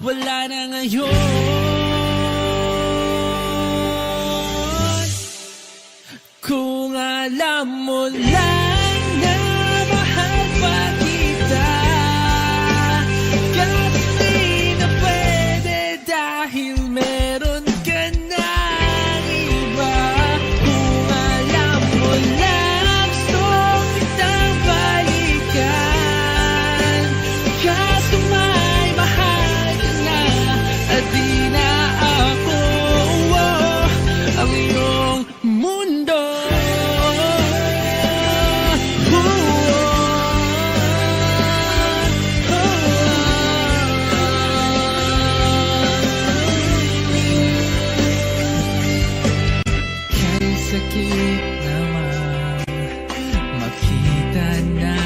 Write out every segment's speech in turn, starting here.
wala na ngayon. Kung alam mo lang na mahal pa kita, kahit di na pwede dahil meron ka ng iba. Kung alam mo lang gusto kitang balikan, kaso may mahal ka na at di na ako ang iyong mundo. Sakit naman makita na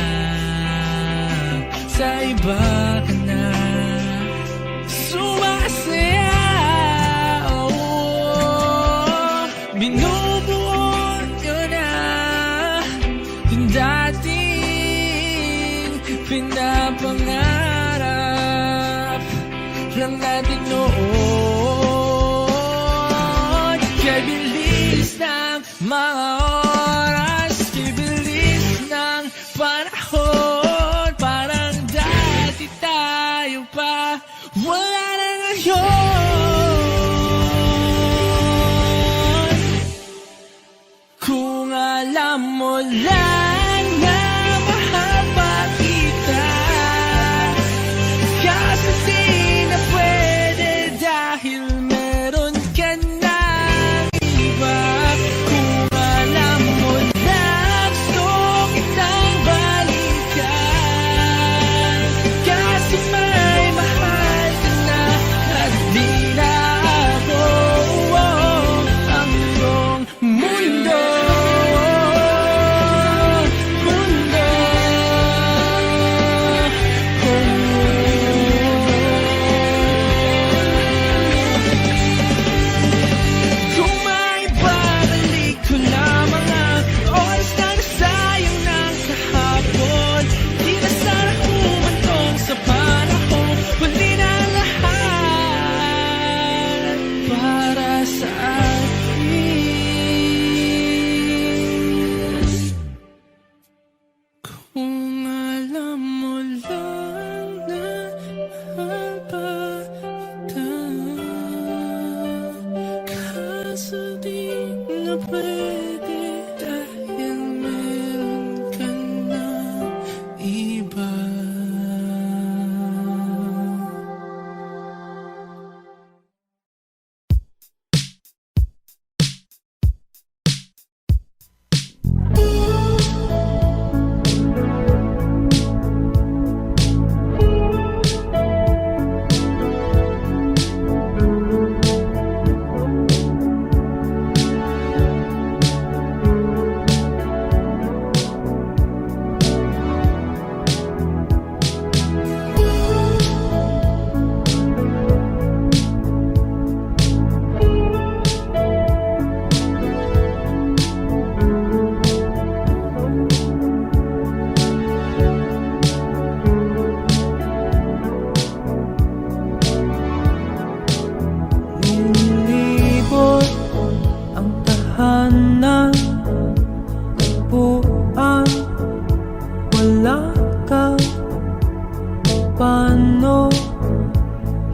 sa iba ka na sumasaya. Binubuo ko na yung dating pinapangarap lang natin noon. Kaya bilis ng mga oras, kibilis ng panahon, parang dati tayo pa, wala na ngayon. Kung alam mo lang na mahal pa kita, kasi di na pwede dahil meron ka ng iba. Kung alam mo na gusto kitang balikan, kasi may mahal ka na at di na ako ang iyong mundo. Kung may babalik ko lamang ang oras na nasayang ng kahapon, di na sana humantong sa panahon, huli na lahat para sa atin. Kung alam mo lang na mahal pa kita, kaso di na pwede dahil meron ka na iba. Nilibot ang tahanan, buwan, wala ka. Paano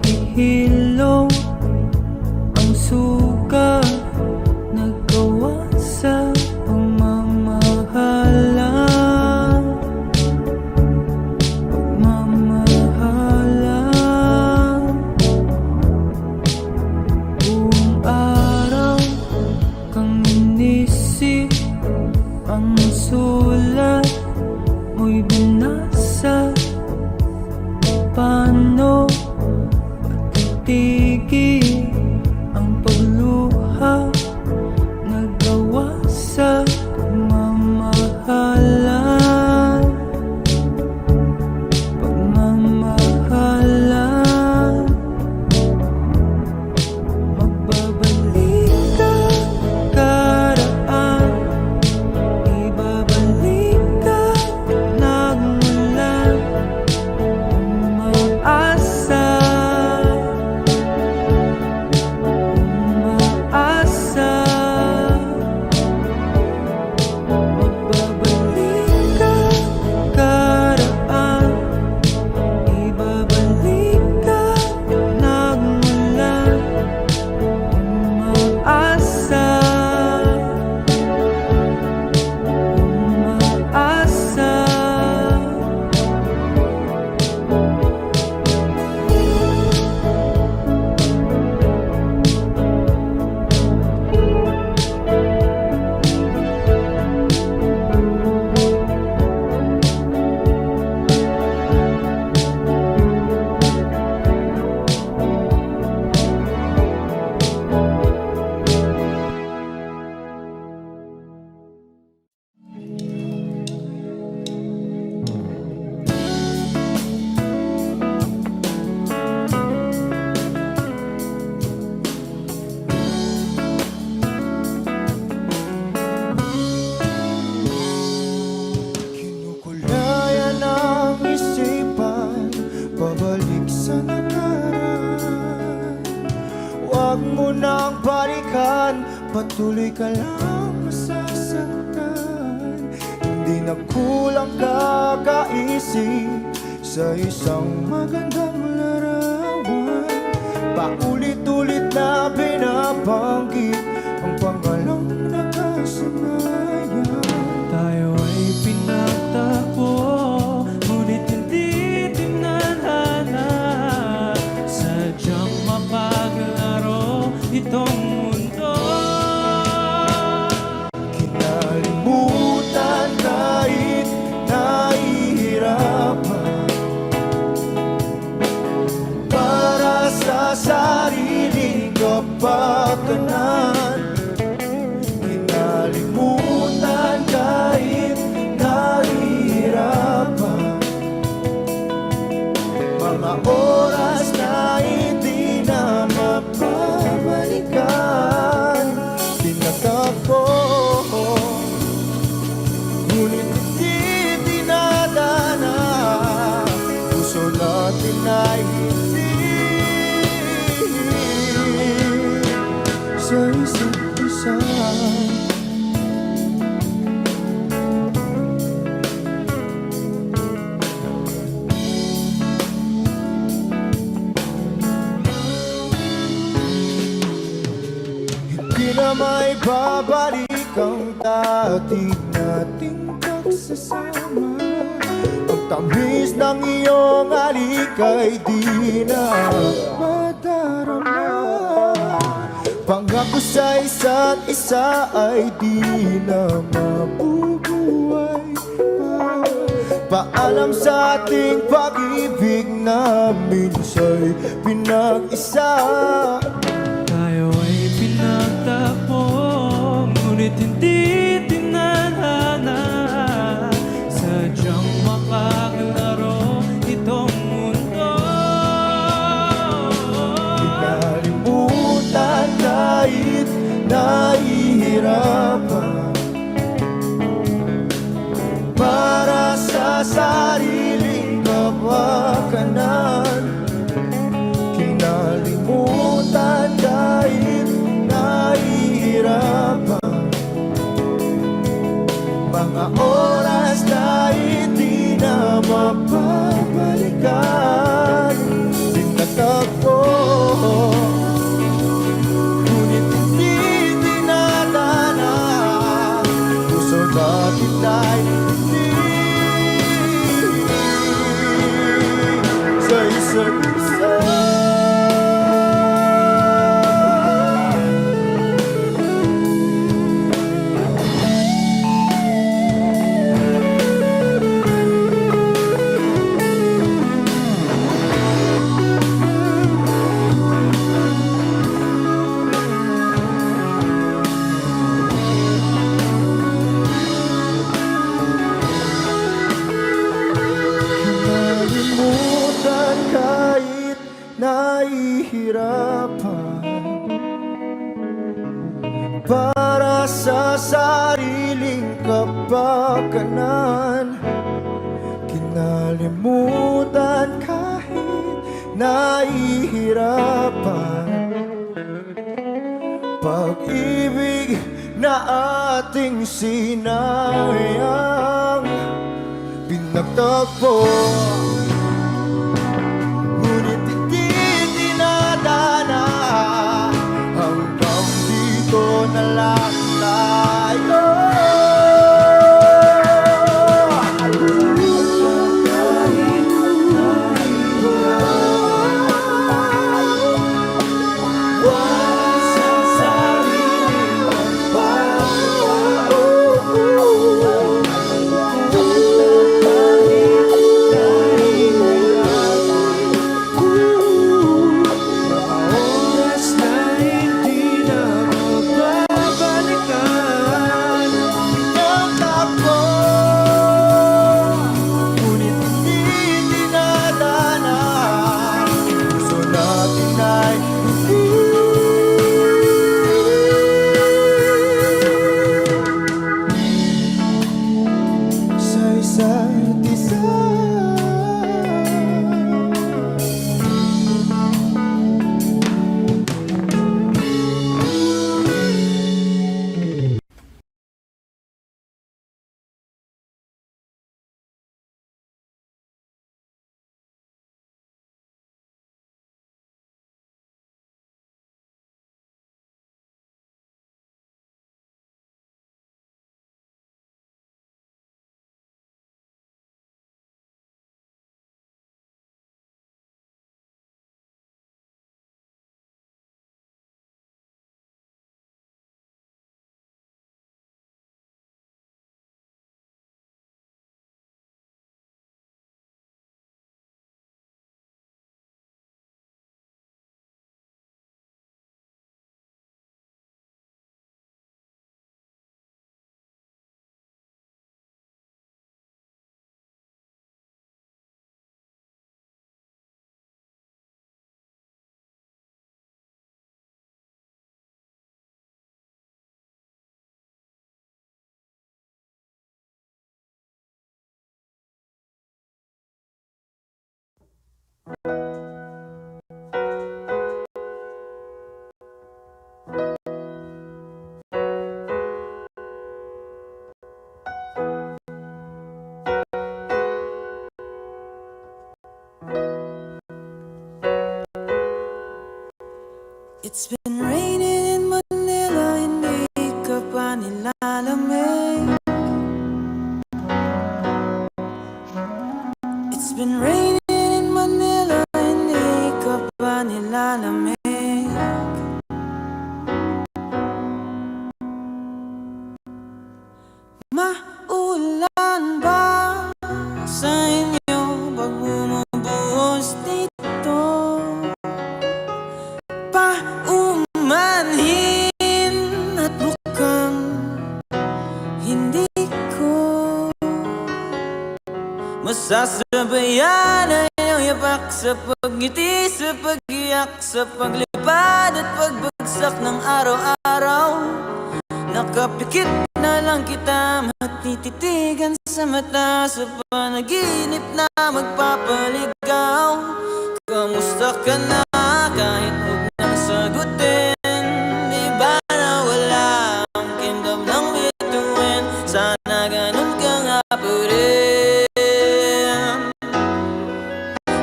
hihilong ang suga nagawa sa pagmamahalan? Buong araw kang inisip, ang sulat mo'y binasa. Paano pati nang balikan, patuloy ka lang masasaktan. Hindi na kulang kakaisip sa isang magandang larawan. Paulit-ulit na binabanggit ang pangalang nakasanayan. Tayo ay pinagtagpo, ngunit hindi tinadhana. Sadyang mapaglaro itong mundo. Kinalimutan kahit nahihirapan, para sa sariling kapakanan. Kinalimutan kahit nahihirapan, mga oras na hindi na mapabalikan. Tinatako, ngunit hindi dinadana. Puso natin ay hindi sa isa't isa. Hindi na may babalik ang dati nating pagsasama. Ang tamis ng iyong halik ay di na madarama. Pangako sa isa't isa ay di na mabubuhay pa. Paalam sa ating pag-ibig na minsa'y pinag-isa. Tayo ay pinagtagpo, ngunit hindi tinadhana. Sadyang makaglaro itong mundo. Kinalimutan kahit nahihirapan, para sa sariling kapakanan. Kinalimutan kahit nahihirapan, mga oras na hindi na mapabalikan. Tinatagpo, ngunit hindi dinadana. Puso natin ay hindi sa isa't isa. Kinalimutan kahit nahihirapan, para sa sariling kapakanan. Kinalimutan kahit nahihirapan, pag-ibig na ating sinayang. Pinagtagpo, ngunit hindi dinadana. Hanggang dito na lang tayo. It's been raining in Manila, hindi ka pa nilalamig. It's been raining in Manila, hindi ka pa nilalamig. Maulan ba sa inyo pag bumubuhos dito? Paumanhin at mukhang hindi ko masasabayan ang iyong yapak sa pagngiti, sa pag-iyak, sa paglipad at pagbagsak ng araw-araw. Nakapikit na lang kita, matititigan sa mata, sa panaginip na magpapaligaw. Kamusta ka na kahit huwag nang sagutin? Di ba na wala ang kingdom ng bituin? Sana ganun ka nga pa rin.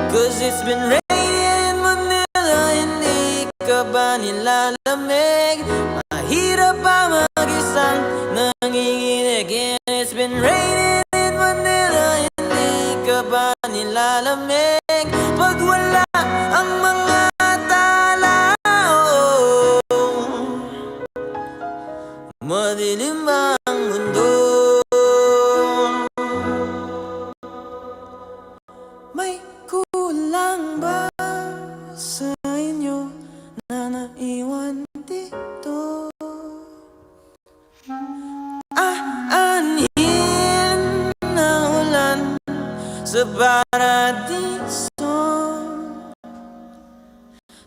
Cause it's been raining in Manila, hindi ka ba nilalamig? Mahirap pa mag-isang nanginginig. And it's been raining in Manila, hindi ka ba nilalamig? Pag wala ang mga tala, madilim ang mundo. May kulang ba sa inyo na naiwan dito? Aanhin na ulan sa paradiso.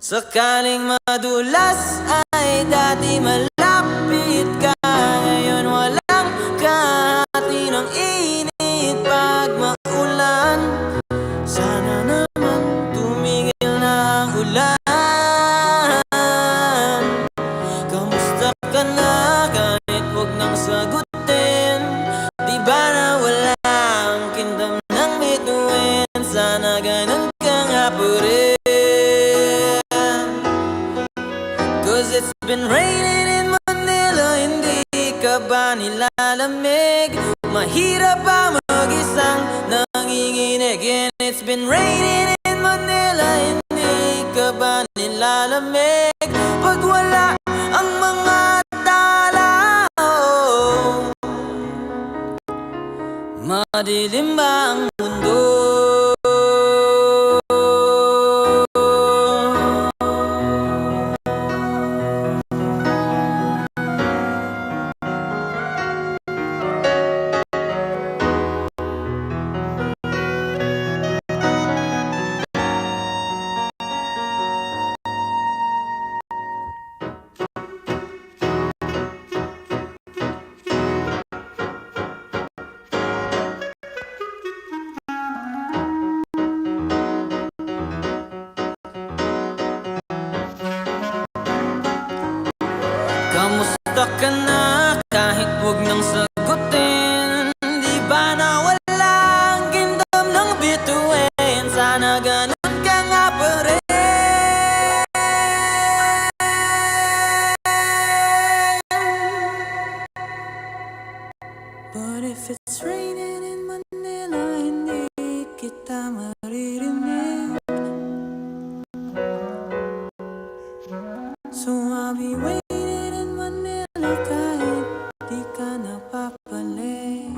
Sakaling madulas ay dati malapit ka, ngayon walang kahati ng init pag maulan. Sana naman tumigil na ang ulan. Kamusta ka na kahit huwag nang sagutin? Di ba na wala ang kingdom ng bituin? Sana ganun ka nga pa rin. Cause it's been raining in Manila, hindi ka ba nilalamig? Mahirap pa mag-isang nanginginig. And it's been raining in Manila, hindi ka ba nilalamig? Pag wala ang mga tala, madilim ba ang mundo? Kamusta ka na kahit huwag nang sagutin? Di ba na wala ang kingdom ng bituin? Sana ganun ka nga pa rin. But if it's raining in Manila, hindi kita maririnig. So I'll be waiting in Manila kahit di ka napapalik.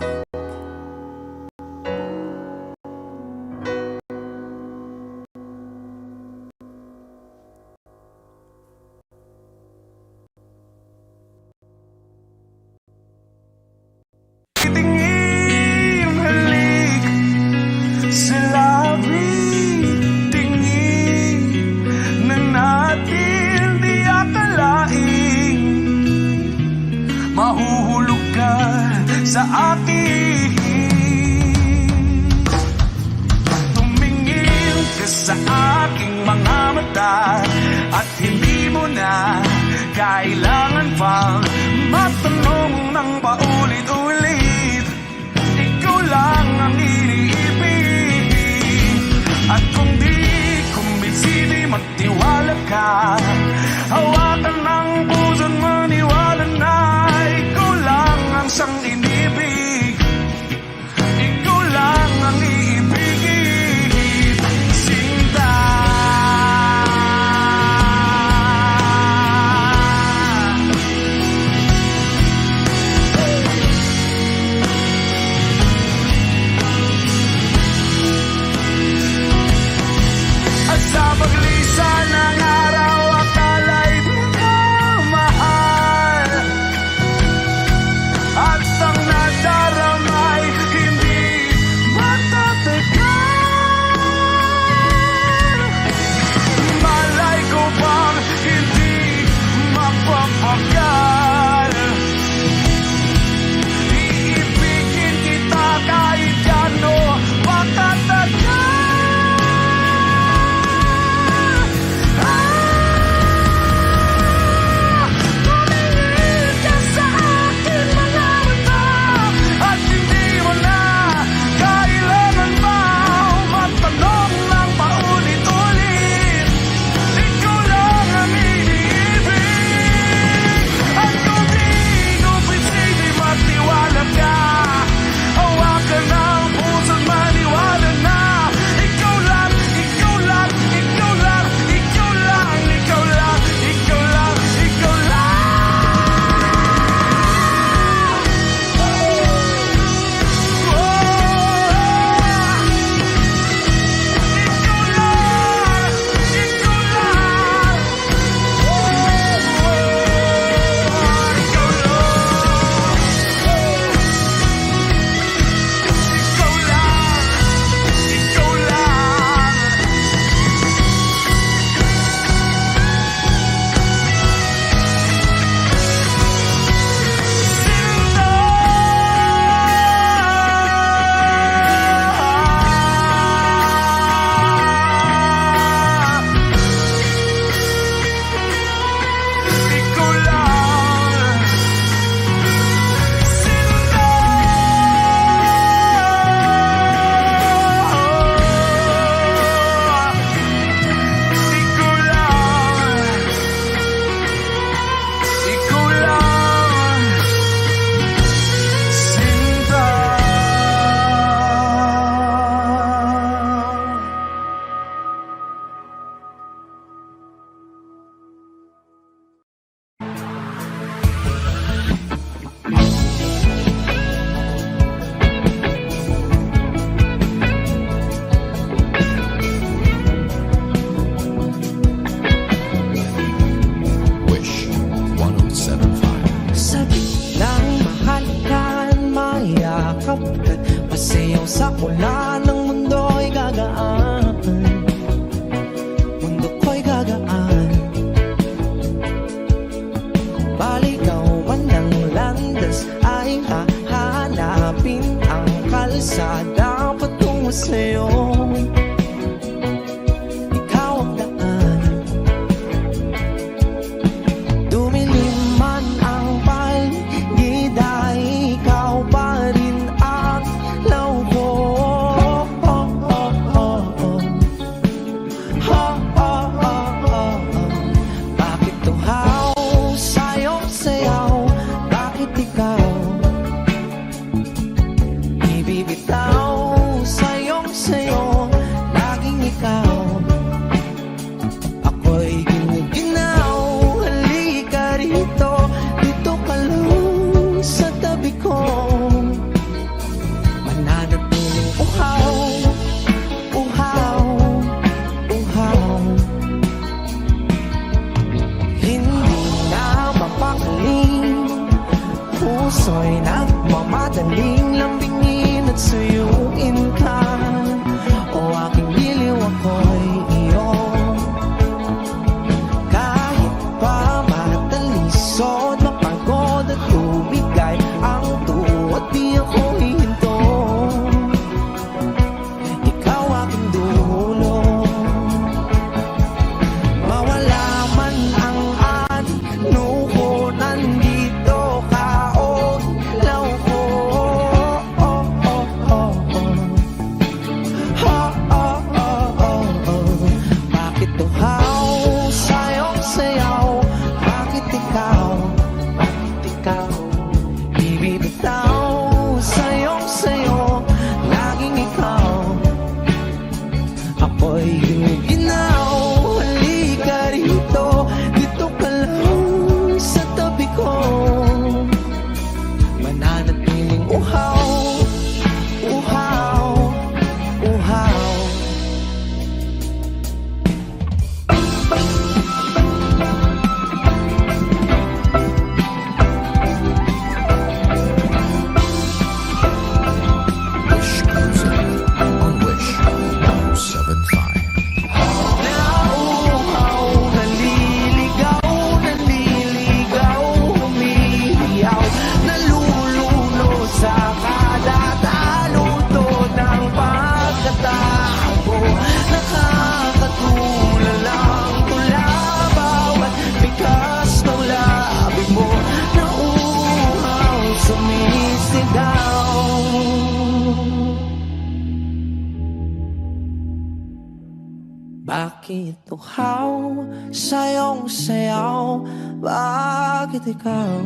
Bakit uhaw sa'yong sayaw? Bakit ikaw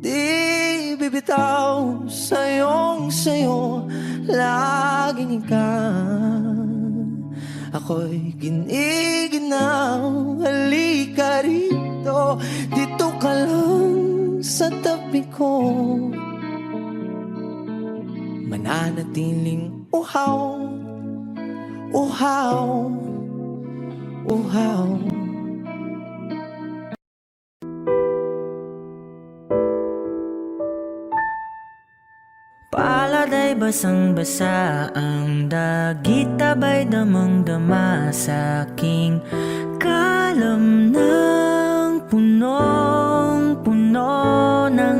di bibitaw sa'yong sayo? Laging ikaw. Ako'y giniginaw. Halika rito, dito ka lang sa tabi ko. Mananatiling uhaw, uhaw, uhaw. Palad ay basang-basa, ang dagit abay damang-dama sa aking kalam ng punong-puno ng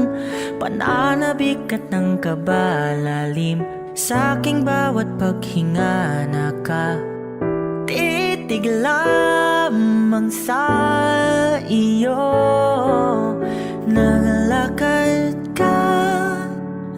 pananabik at ng kabalalim. Sa aking bawat paghinga nakatitig lamang sa iyo. Nalakad ka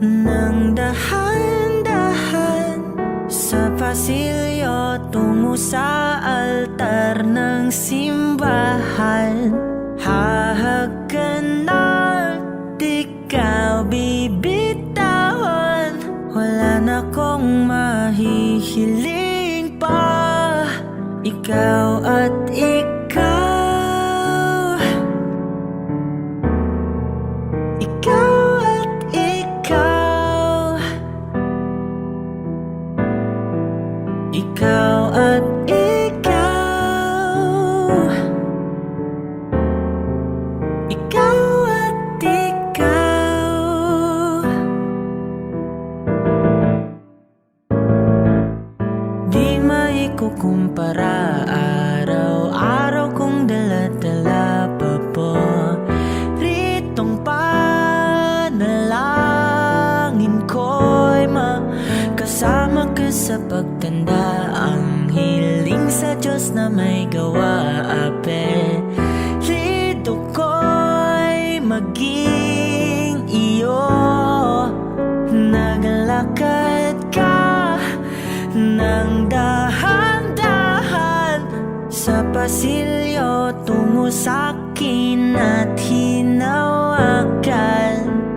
nang dahan-dahan sa pasilyo tungo sa altar ng simbahan. Hahagan at ikaw bibitawan, wala na kong mahihiling pa. Ikaw at ikaw, ikaw at ikaw, ikaw at ikaw, ikaw at ikaw. Di maikukumpara, araw-araw kong dala-dala paboritong panalangin ko'y makasama ka sa pagtanda. Ang hiling sa Diyos na may gawa, apelido ko'y maging iyo. Naglakad ka nang dahan-dahan sa pasilyo tungo sa'kin at hinawakan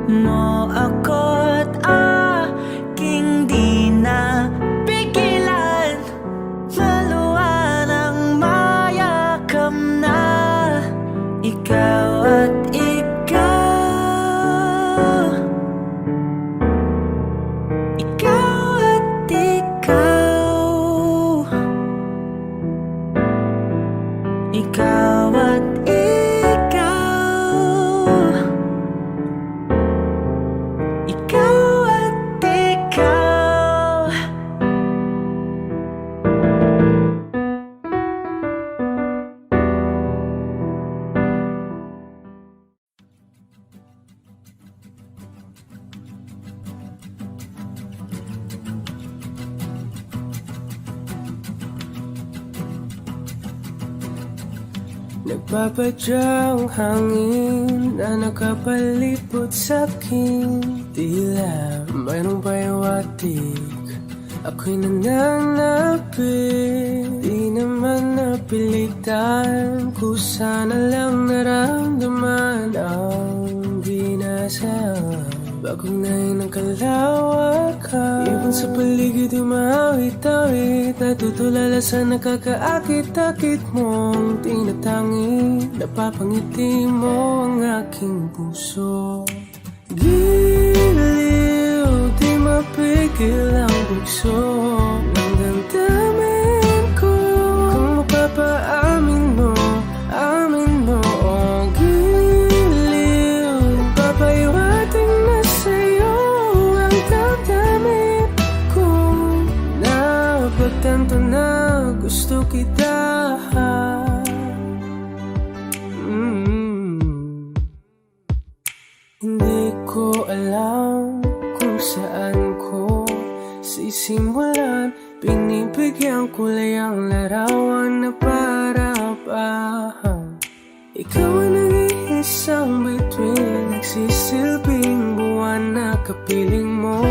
mo ako't aking di na pigilan. Maluwan ang mayakap na ikaw at ikaw, ikaw at ikaw, ikaw at ikaw, ikaw at ikaw. Nagpapadyang hangin na nakapalipot sa'kin. Tila mayroong payawatig, ako'y nananapit. Di naman napilitan, kusa na lang naramdaman ang binasa. Bagong nain ng kalawakan, ibon sa paligid umawit-awit. Natutulala sa nakakaakit-akit mong tinatangi. Napapangiti mo ang aking puso. Giliw, di mapigil ang bugso ng damdamin ko. Kung mapapaamin mo, amin mo. Oh, giliw, papayawating na sa'yo ang damdamin ko. Napagtanto na gusto kita. Hindi ko alam kung saan ko sisimulan. Pinibigyan ko lang larawan na para-parahan. Ikaw ang nag-iisang bituin, nagsisilbing buwan na kapiling mo.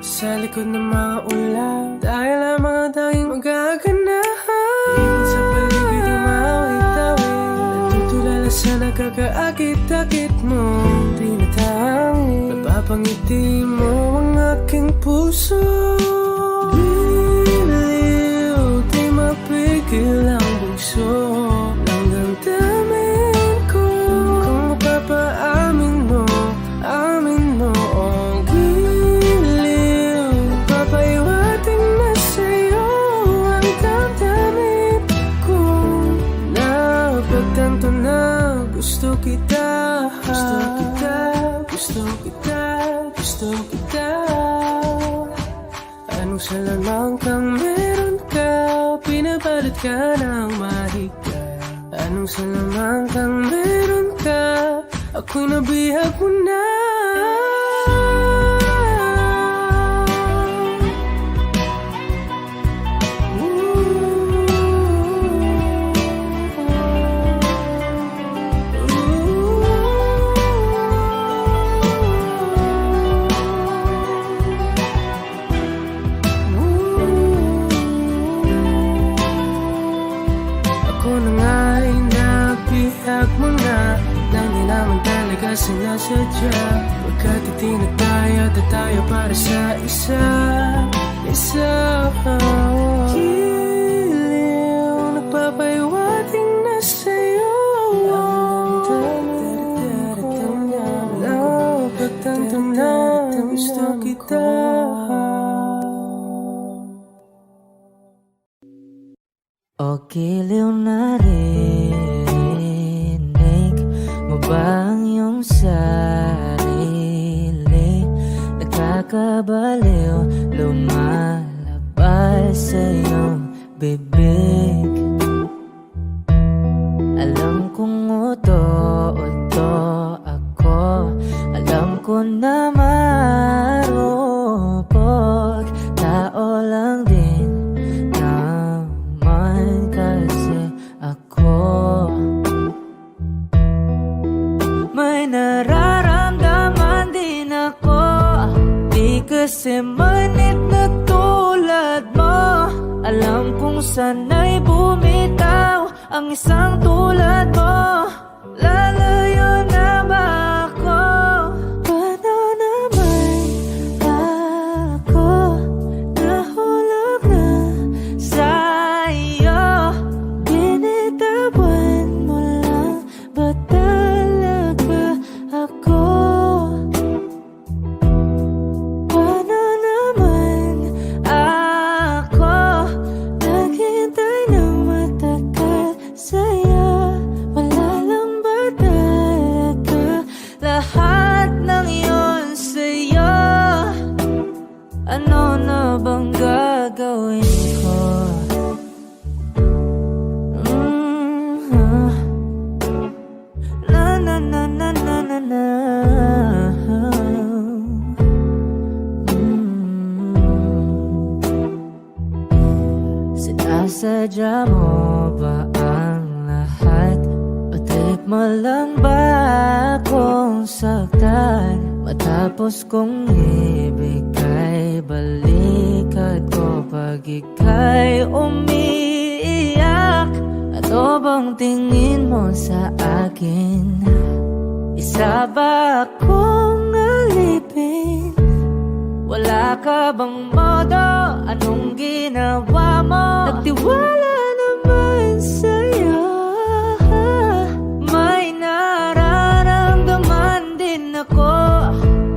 Sa likod ng mga ulan, dahil ang mga tanging Pagkakaakit-akit mo, tinatangin, napapangiti mo ang aking puso. Liliw, di mapigil ang bugso ng damdamin ko. Kung mapapaamin mo, amin mo ang giliw. Papaiwating na sa'yo ang damdamin ko. Napagtanto na gusto kita, gusto kita, gusto kita, gusto kita. Anong salamang kang meron ka, pinapalit ka ng mahika. Anong salamang kang meron ka, ako'y nabihag mo na. Sinasadya, pagkat itinag tayo at tayo para sa isa. Giliw, nagpapaiwating na sa'yo ang damdamin ko. Napagtanto na gusto kita. O giliw na rinig mo ba ang iyong sarili? Nagkakabaliw, lumalabas sa iyong bibig. Alam kong uto-uto ako, alam ko na marupok, tao lang din naman kasi ako. May nararamdaman din ako, di kasi manit na tulad mo. Alam kong sana'y bumitaw ang isang tulad mo. Lalayo na ba ako? Paano naman ako nahulog na sa'yo? Binitawan mo lang ba talaga ako? Paano naman ako naghintay ng matagal sa'yo? Wala lang ba talaga lahat ng iyon sa'yo? Ano na bang gagawin ko? Na na na na na na na. Sinasadya mo ba ang lahat? O trip mo lang ba akong saktan? Matapos kong ibigay balikat ko pag ika'y umiiyak. Ano bang tingin mo sa akin? Isa ba akong alipin? Wala ka bang modo? Anong ginawa mo? Nagtiwala naman sa'yo. May nararamdaman din ako,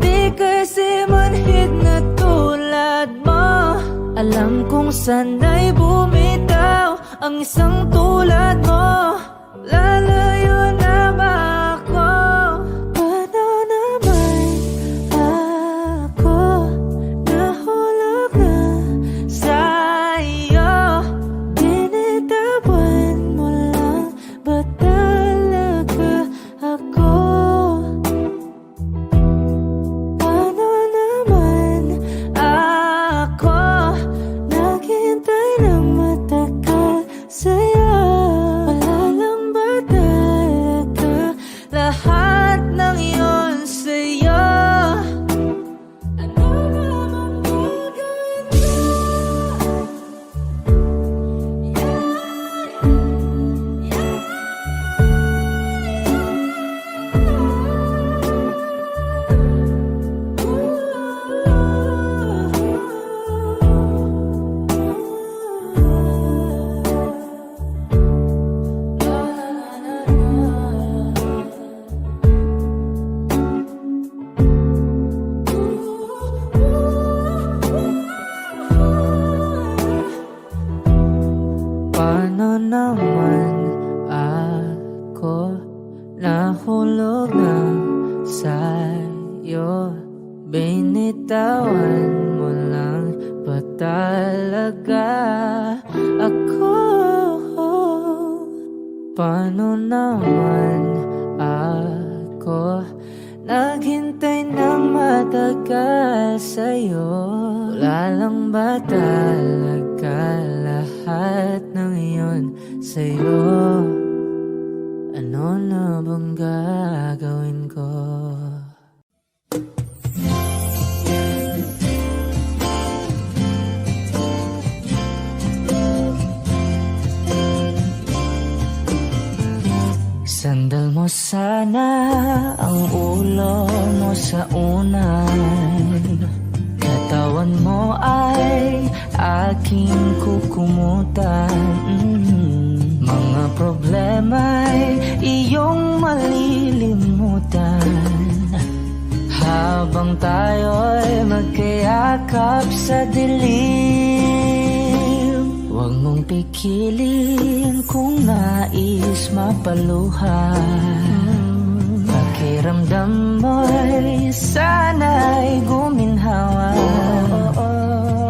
di kasi manhid na tulad mo. Alam kong sana'y bumitaw ang isang tulad mo. Lalayo na ba ako? Paano naman ako nahulog na sa'yo? Binitawan mo lang ba talaga ako? Paano naman ako naghintay ng matagal sa'yo? Wala lang ba talaga Paano naman ako nahulog na sa'yo? Binitawan mo lang ba talaga ako? Paano naman ako naghintay ng matagal sa'yo? Wala lang ba talaga lahat ng iyon sa'yo? Ano na bang gagawin ko? Sandal mo sana ang ulo mo sa unan. Katawan mo ay aking kukumutan. Mga problema'y iyong malilimutan. Habang tayo'y magkayakap sa dilim, huwag mong pikilin kung nais mapaluhan. Pakiramdam mo'y sana'y guminhawa.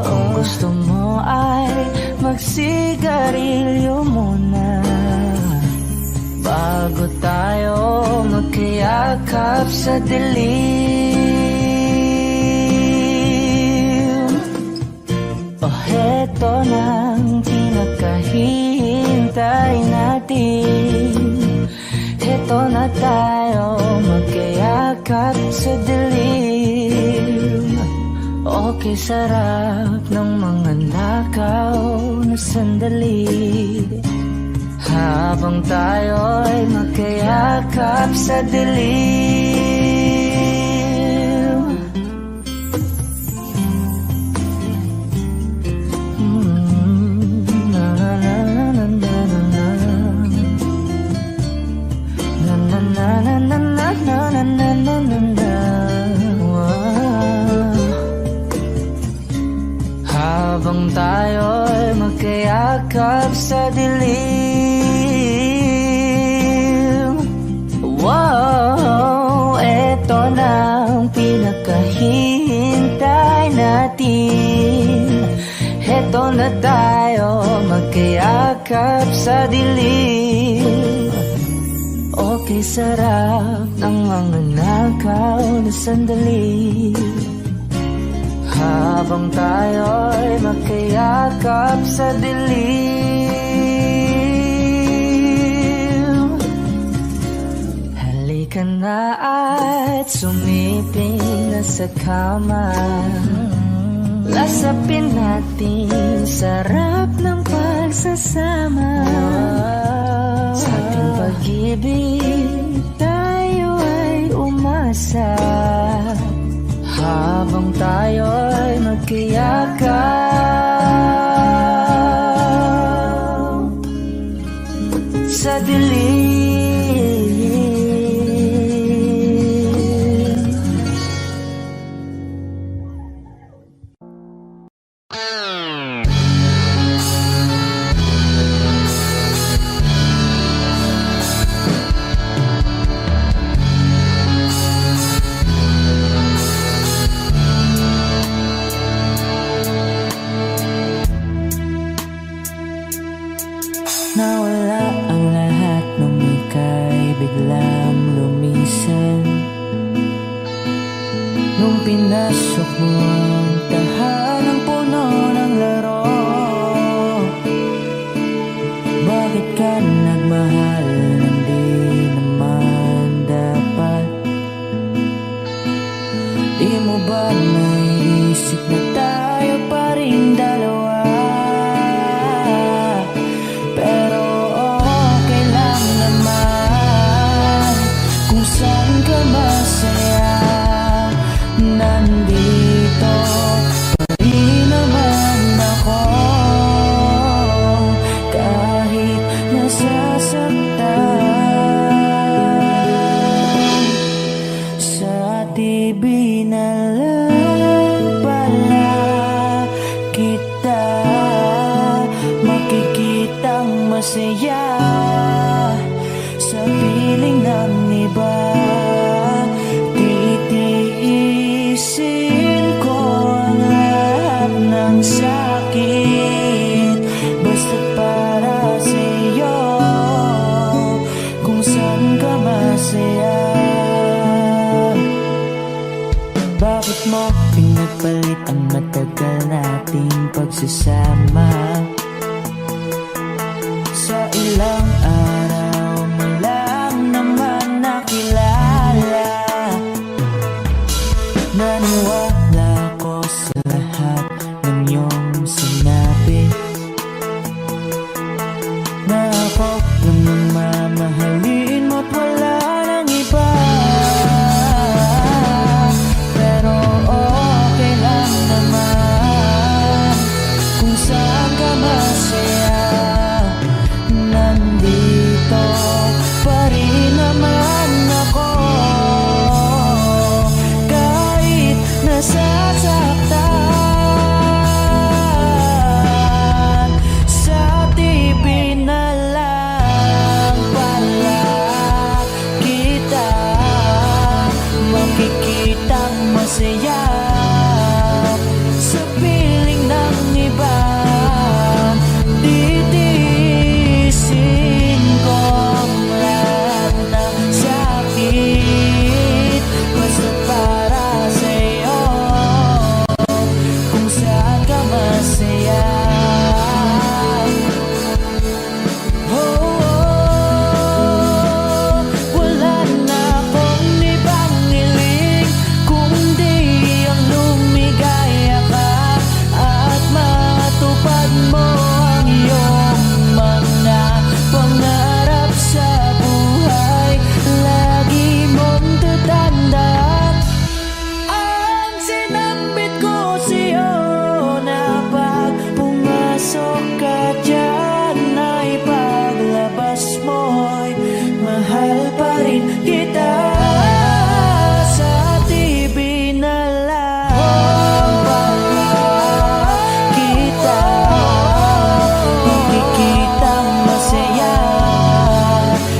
Kung gusto mo ay magsigarilyo muna bago tayo magkayakap sa dilim. Oh, heto nang pinakahihintay natin. Heto na tayo magkayakap sa dilim. Okay, sarap ng mga nakaw na sandali habang tayo'y magkayakap sa dilim. Na na na na na na na na na na na na na na na na. Habang tayo'y magkayakap sa dilim. Wow, eto na ang pinakahihintay natin. Eto na tayo magkayakap sa dilim. Okay, sarap ng mga nakaw na sandali habang tayo'y magkayakap sa dilim. Halika na at sumiping na sa kama. Lasapin natin sarap ng pagsasama. Sa ating pag-ibig tayo ay umasa habang tayo'y magkayakap sa dilim. Nawala ang lahat nung ika'y biglang lumisan. Nung pinasok mo ang tahanang puno ng laro, bakit ka nagmahal nang di naman dapat? Di mo ba naisip na tayo pa rin dalawa? Nandito masaya sa piling ng iba. Titiisin ko ang lahat ng sakit basta't para sa'yo, kung saan ka masaya. Bakit mo pinagpalit ang matagal nating pagsasama? Sa ilang araw mo lang naman nakilala. Naniwala ko sa lahat ng iyong sinabi, na ako lang ang mamahalin mo't wala nang iba. Pero okay lang naman kung saan ka masaya. Nandito pa rin naman ako, kahit nasasaktan. Sa TV na lang pala kita makikitang masaya sa piling ng iba. Titiisin ko ang lahat ng sakit basta para sa'yo, kung saan ka masaya. Wala na akong ibang hiling kundi ang lumigaya ka at matupad mo ang iyong mga pangarap sa buhay. Lagi mong tatandaan ang sinambit ko sa'yo, na pag pumasok ka dyan ay paglabas mo'y mahal pa rin kita. Sa TV na lang pala kita makikitang masaya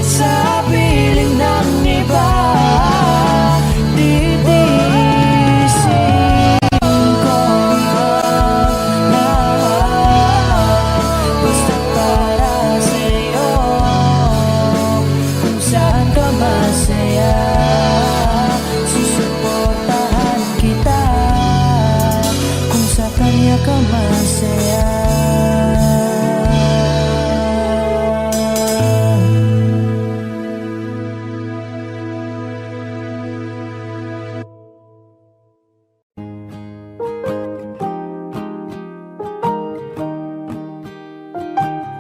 sa piling ng iba. Titiisin ko ang lahat basta para sa'yo, kung saan ka masaya. Susuportahan kita kung sa kanya ka masaya.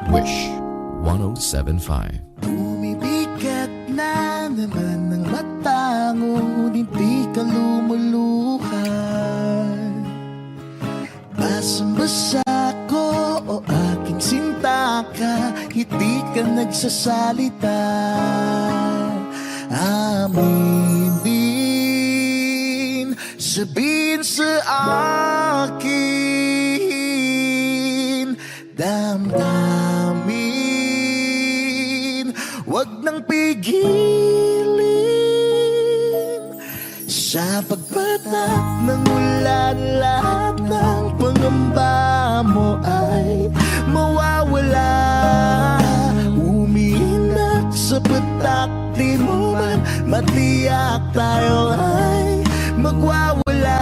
Wish 1075. Bumibigat na naman ang mata, ngunit di ka lumuluhan. Basang-basa ko o aking sinta ka, hindi ka nagsasalita. Aminin, sabihin sa akin, damdamin, wag nang pigilin. Sa pagpatak ng ulan, lahat ng pangamba mo ay mawawala. Umiinak sa patak, di mo man matiyak, tayo ay magwawala.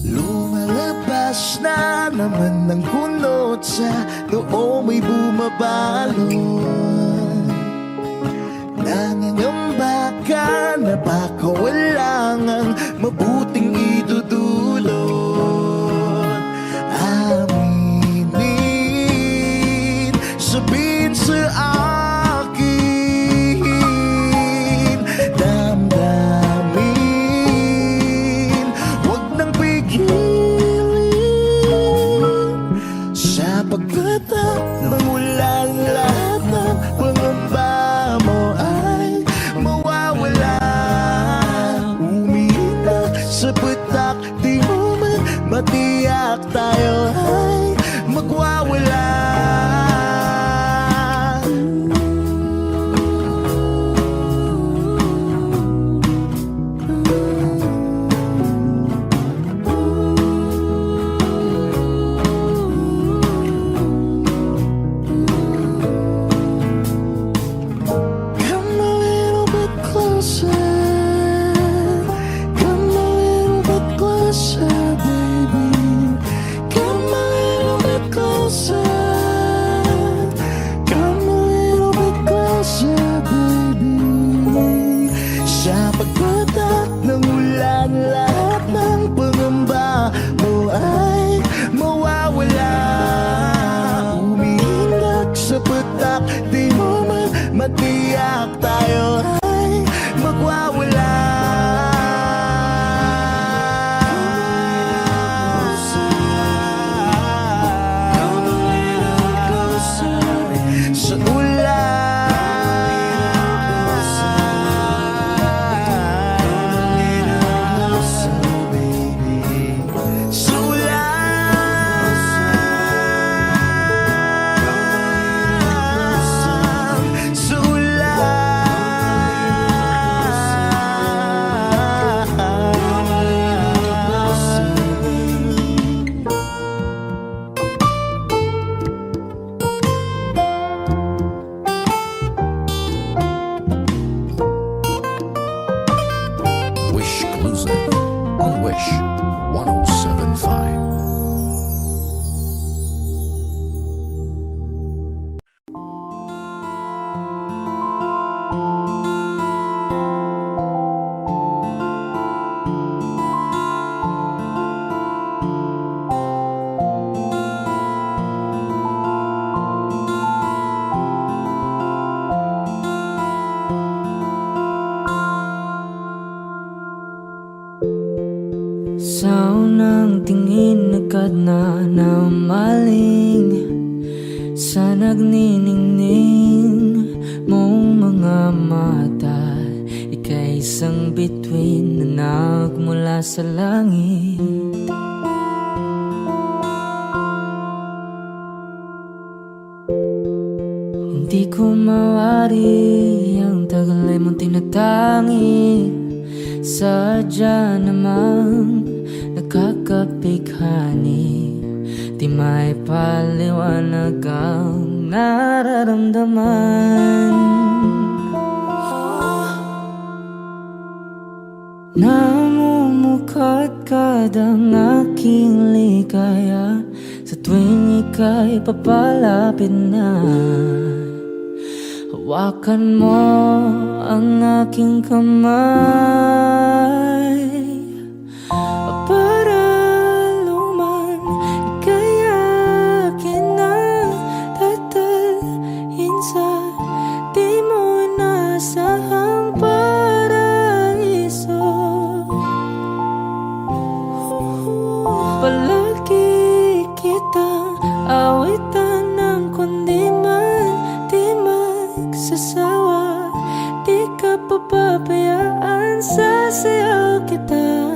Lumalabas na naman ng kunot sa loob, may bumabalot. Nangangamba ka na baka wala ngang mabuting idudulot. Aminin, sabihin sa akin, damdamin, wag nang pigilin. matiyak tayo ay magwawala. Come a little bit closer. Come a little bit closer, baby. Come a little bit closer. Come a little bit closer, baby. Sa pagpatak ng ulan, lahat ng pangamba mo ay mawawala. Umiindak sa patak, di mo man matiyak tayo ay magwawala. Sa Wish Exclusive on Wish 1075. Sa unang tingin agad na namaling sa nagniningning mong mga mata. Ika'y isang bituin na nagmula sa langit. Hindi ko mawari ang tagal ay mong tinatangi. Sadya namang nakakapighani, di may paliwanag ang nararamdaman. Namumukadkad ang aking ligaya sa tuwing ika'y papalapit na. Hawakan mo ang aking kamay para luman ika'y akin na tatalhin sa di mo inasahang paraiso. Palagi kitang awitan ng kundi man di magsasawa. Di ka papabayaan, sasayaw kita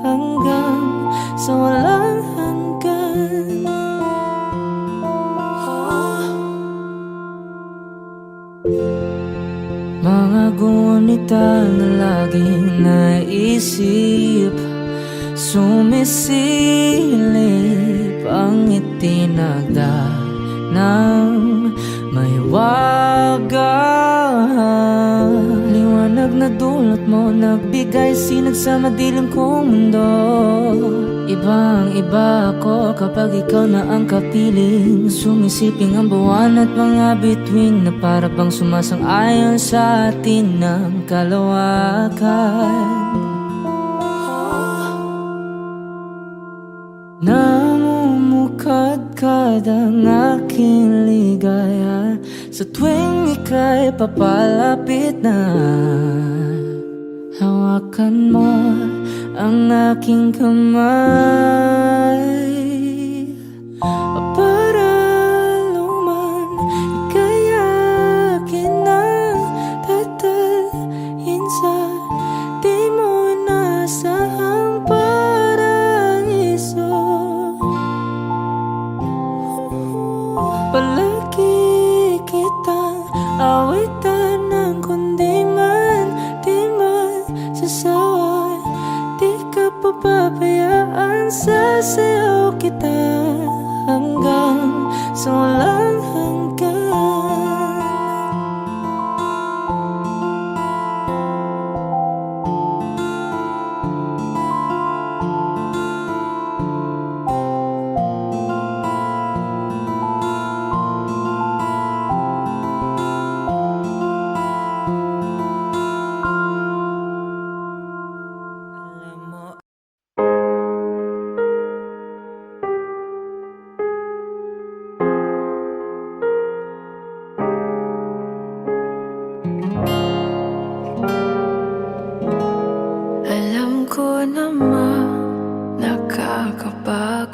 hanggang sa walang hanggan. Mga gunita na laging naisip, sumisilip ang itinagda ng may wagang liwanag na dulot mo, nagbigay sinag sa madilim kong mundo. Ibang iba ako kapag ikaw na ang kapiling, sumisiping ang buwan at mga bituin na para bang sumasang-ayon sa atin ng kalawakan. Namumukadkad ang aking ligaya sa tuwing ika'y papalapit na. Hawakan mo ang aking kamay para luman ika'y akin na tatalhin sa di mo inasahang paraiso.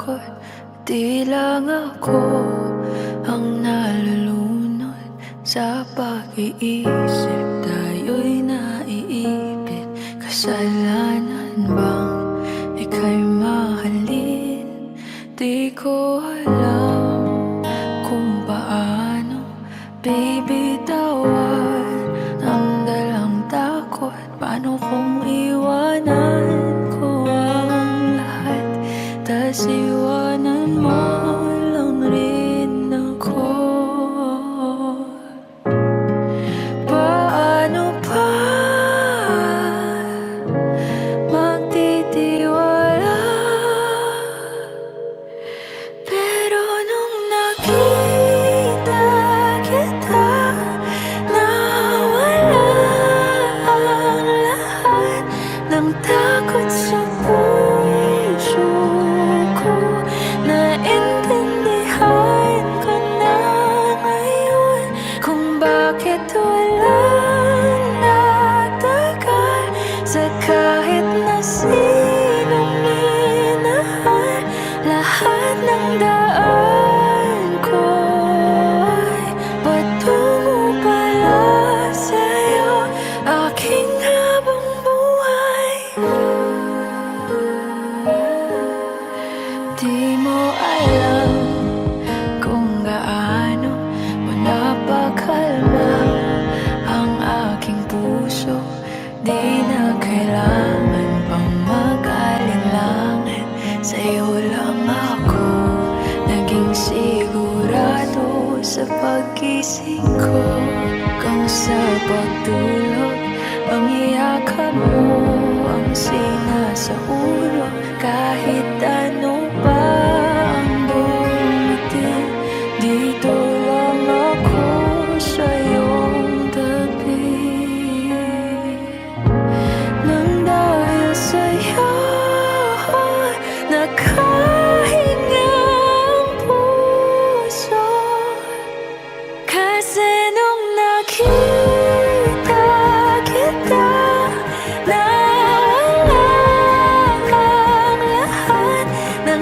takot. Di lang ako ang nalulunod sa pag-iisip. Tayo'y naiipit. Kasalanan bang ika'y mahalin? Di ko alam kung paano bibitawan ang dalang takot. Paano kung iwanan ko ang lahat, tas iwanan mo lang rin ako? Paano pa magtitiwala? Pero nung nakita kita, nawala ang lahat ng takot sa puso ko. Naintindihan ko na ngayon kung bakit walang natagal sa kahit na sinong minahal. Lahat ng daan ko ay patungo pala sa'yo, aking habang buhay. Di mo alam kung gaano mo napakalma ang aking puso. Di na kailangan pang mag-alinlangan, sa'yo lang ako naging sigurado sa pag-gising ko. Kung sa pagtulog, ang iyakan mo ang sinasaulog. Kahit ano pa ang dumating, dito lang ako sa iyong tabi. Nang dahil sa'yo nakahinga ang puso. Kasi nung nakita kita, nawala ang lahat ng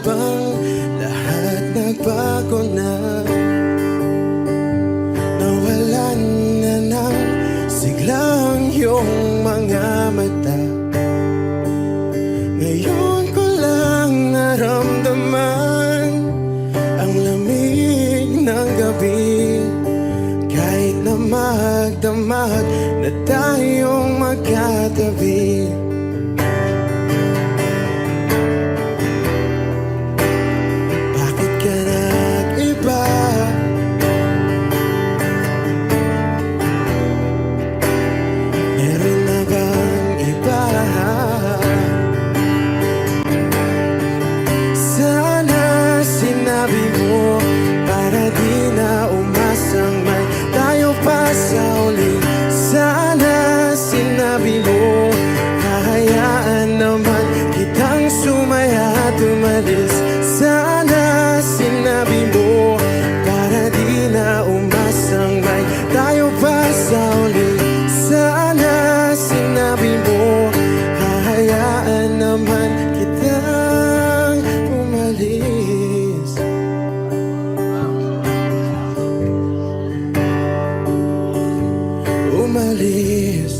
bang lahat nagbago na? Nawalan na ng siglang iyong mga mata. Ngayon ko lang naramdaman ang lamig ng gabi. Kahit na magdamag na tayong magkatabi. Bakit ka nag-iba? Meron na bang iba? Sana sinabi mo para di na umasang may tayo pa sa uli. Sana sinabi mo hahayaan naman kitang sumaya at umalis. Sana sinabi mo para di na umasang may tayo pa sa uli. Sana sinabi mo hahayaan naman kitang umalis. Umalis.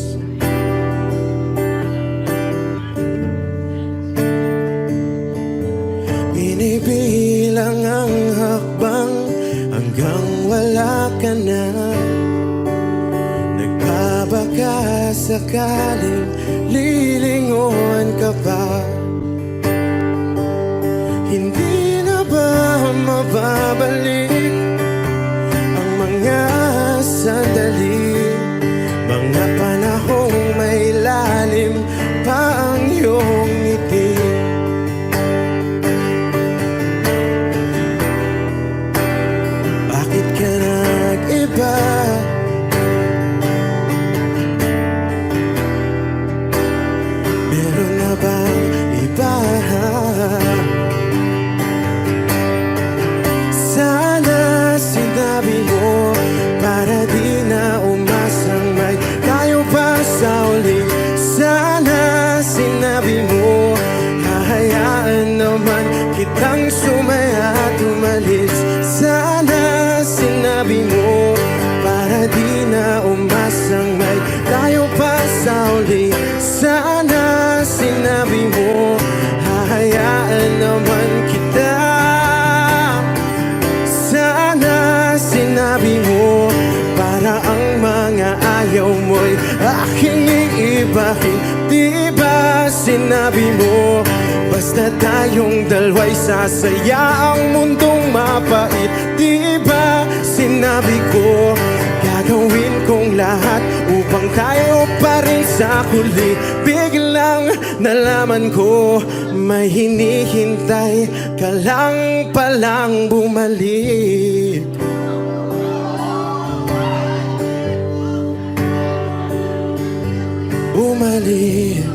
Binibilang ang hakbang hanggang wala ka na. Nagbabaka sakaling lilingon ka pa. Hindi na ba mababalik ang mga sandali, mga panahong may lalim pa ang iyong ngiti? Bakit ka nag-iba? Meron na bang iba? Sana sinabi mo para di na umasang may tayo pa sa uli. Sana sinabi mo hahayaan naman kitang sumaya at umalis. Sana sinabi mo para di na umasang may tayo pa sa uli. Sana sinabi mo hahayaan naman kita. Sana sinabi mo para ang mga ayaw mo'y aking iibahin. Di ba sinabi mo basta tayong dalawa'y sasaya ang mundong mapait? Di ba sinabi ko gagawin kong lahat upang tayo pa rin sa huli? Biglang nalaman ko may hinihintay ka lang palang bumalik. Bumalik.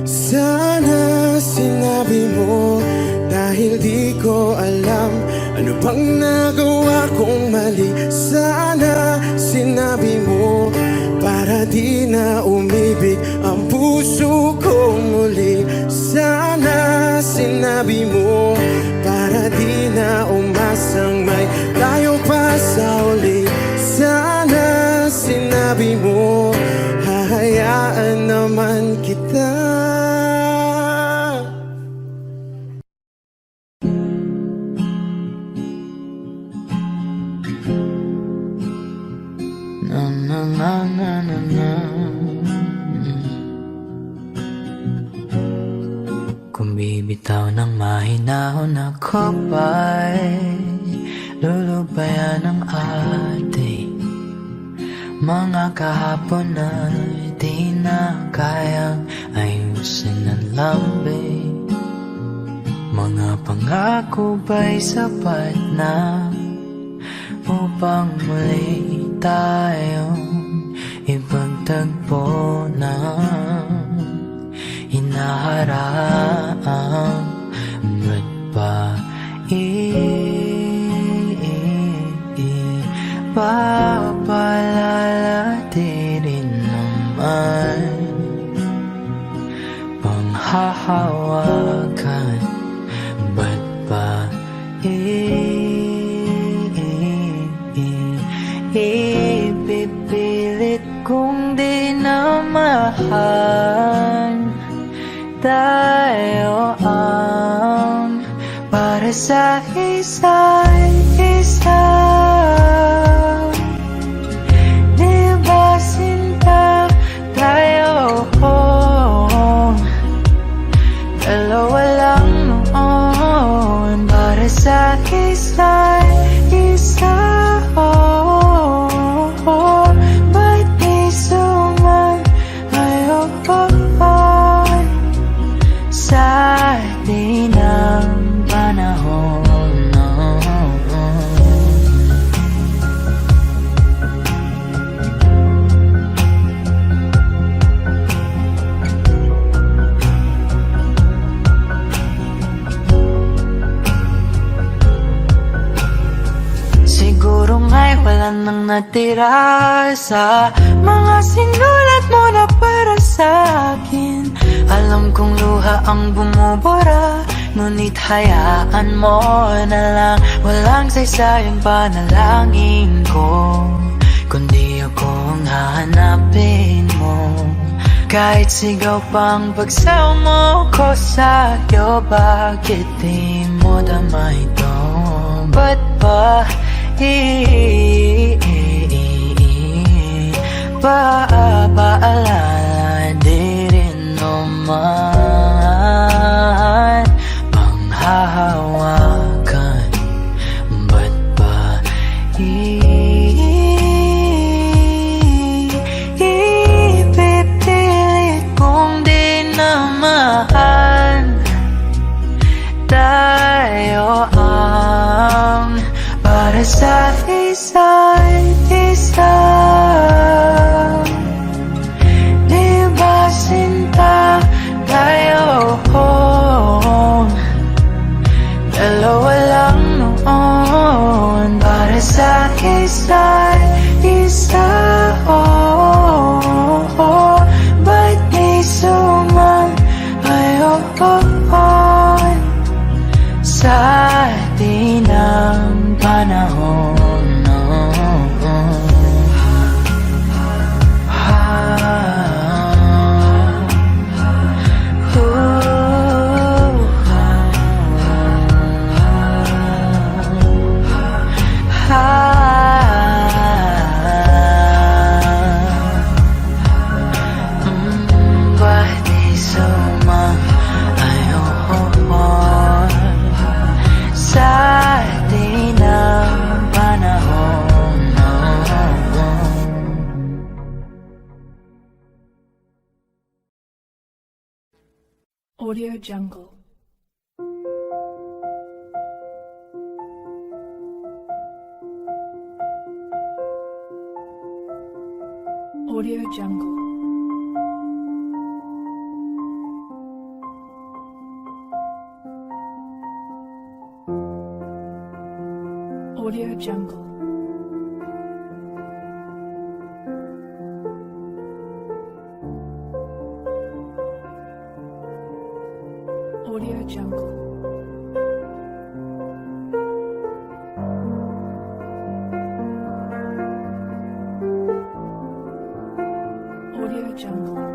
Sana sinabi mo dahil di ko alam ano bang nagawa kong mali. Sana sinabi mo para di na umibig ang puso ko muli. Sana sinabi mo para di na umasang may tayo pa sa uli. Sana sinabi mo hahayaan naman kita. Na na na na na na. Kung bibitaw ng mahinahon ako ba'y lulubayan ng ating mga kahapon ay di na kayang ayusin ng lambing. Mga pangako ba'y sapat na upang muli tayong ipagtagpo na hinaharap? Ba't ba ipapalalatirin ng hahawakan? Ba't ba ipipilit kong di na mahal? Tayo ang para sa isa't isa. Di ba sinta tayo? Dalawa lang noon para sa isa't isa. Ba't di sumayon sa di ng panahon? Siguro nga'y wala nang natira sa mga sinulat mo na para sa akin. Alam kong luha ang bumubura, ngunit hayaan mo na lang. Walang saysayang panalangin ko, kundi akong hahanapin mo. Kahit sigaw pang pagsaw mo ko sa'yo, bakit di mo damay ito? Ba't ba paalala di rin naman panghahawakan? Ba't ba ipipilit kong di na mahal? Tayo ang para sa isa't isa. Di ba sinta tayo? Dalawa lang noon para sa isa't isa. Ba't di sumayon sa di ng panahon? Ba't di sumayon sa di ng panahon? Audio Jungle. Audio Jungle. Audio Jungle. Audio Jungle. Audio Jungle.